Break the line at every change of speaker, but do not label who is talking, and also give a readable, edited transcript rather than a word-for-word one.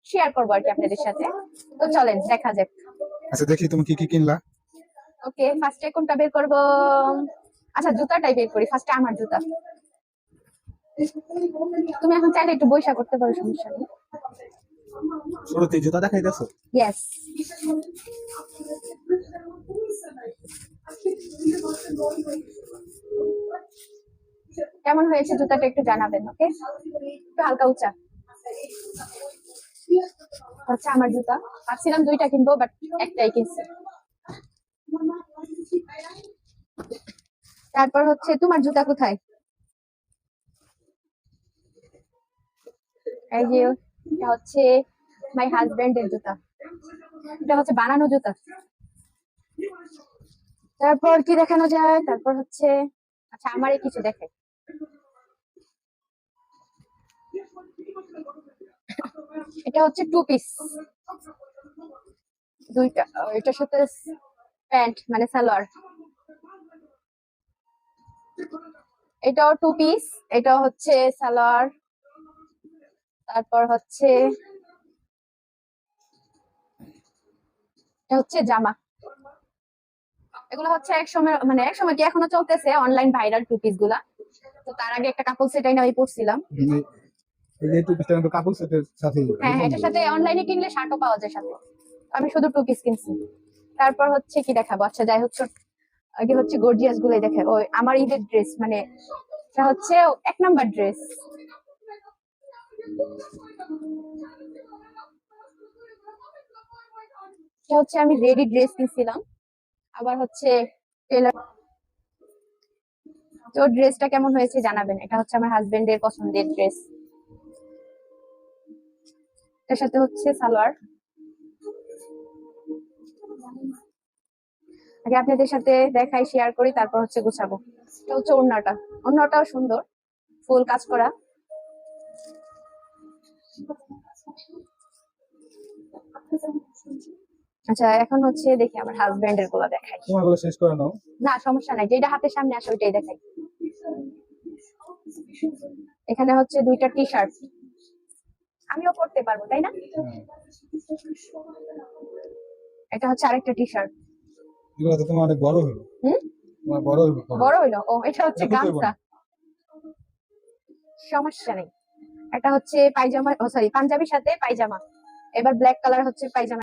Share করবো আর কি আপনাদের সাথে। তো চলেন দেখা যাক।
আচ্ছা দেখি তুমি কি কি কিনলা।
ওকে, ফার্স্টে কোনটা বের করবো? আচ্ছা জুতাটাই বের করি ফার্স্টে, আমার জুতা। তুমি এখন চাইলে একটু বৈশা করতে পারো, সমস্যা নেই।
শুরুতে জুতা দেখাইতেছো?
ইয়েস। কেমন হয়েছে জুতাটা একটু জানাবেন, ওকে? একটু হালকা উঁচা হচ্ছে আমার জুতা। ভাবছিলাম দুইটা কিনবো, বাট একটাই কিনছি। তারপর হচ্ছে তোমার জুতা কোথায়? এই যে এটা হচ্ছে মাই হাজবেন্ডের জুতা, এটা হচ্ছে বানানো জুতা। তারপর কি দেখানো যায়? তারপর হচ্ছে আচ্ছা আমারই কিছু দেখে। এটা হচ্ছে টু পিস, দুইটা। এটার সাথে প্যান্ট মানে সালোয়ার। এটাও টু পিস, এটাও হচ্ছে সালোয়ার। তারপর হচ্ছে এটা হচ্ছে জামা। এগুলো হচ্ছে এক সময়, মানে এক সময় কি এখনো চলতেছে অনলাইন ভাইরাল টু পিস গুলা। তো তার আগে একটা কাপল সেটাই না আমি পড়ছিলাম।
এই যে টুপিসটা কিন্তু কাপড় সেটের সাথে
হ্যাঁ হ্যাঁ, এটার সাথে অনলাইনে কিনলে শার্টও পাওয়া যায় সাথে। আমি শুধু টু পিস কিনছি। তারপর হচ্ছে কি দেখাবো? আচ্ছা যাই হচ্ছে, আগে হচ্ছে গর্জিয়াস গুলাই দেখে। ওই আমার ঈদের ড্রেস, মানে এটা হচ্ছে 1 নাম্বার ড্রেস। এটা হচ্ছে আমি রেডি ড্রেস কিনছিলাম, আবার হচ্ছে টেলার। তো ড্রেসটা কেমন হয়েছে জানাবেন। এটা হচ্ছে আমার হাজবেন্ডের পছন্দের ড্রেস, এটার সাথে হচ্ছে সালোয়ার। আগে আপনাদের সাথে দেখাই, শেয়ার করি, তারপর হচ্ছে গুছাবো। এটা হচ্ছে ওড়নাটা, ওড়নাটাও সুন্দর, ফুল কাজ করা। আচ্ছা এখন হচ্ছে দেখি আমার হাজবেন্ডের গুলো দেখাই।
তোমার গুলো শেষ করে নাও।
না সমস্যা নাই, যেটা হাতের সামনে আসে ওইটাই দেখাই। এখানে হচ্ছে দুইটা টি শার্ট, আমিও পরতে পারবো তাই না?
হ্যাঁ।
এটা হচ্ছে আরেকটা টি শার্ট।
এগুলো তো তোমার অনেক বড় হলো।
হুম,
তোমার বড় হলো।
বড় হইলো। ও এটা হচ্ছে
এটা খুলতে
গামছা, সমস্যা নেই। এটা হচ্ছে পায়জামা, ও সরি পাঞ্জাবির সাথে পায়জামা। এবার ব্ল্যাক কালার হচ্ছে পায়জামা।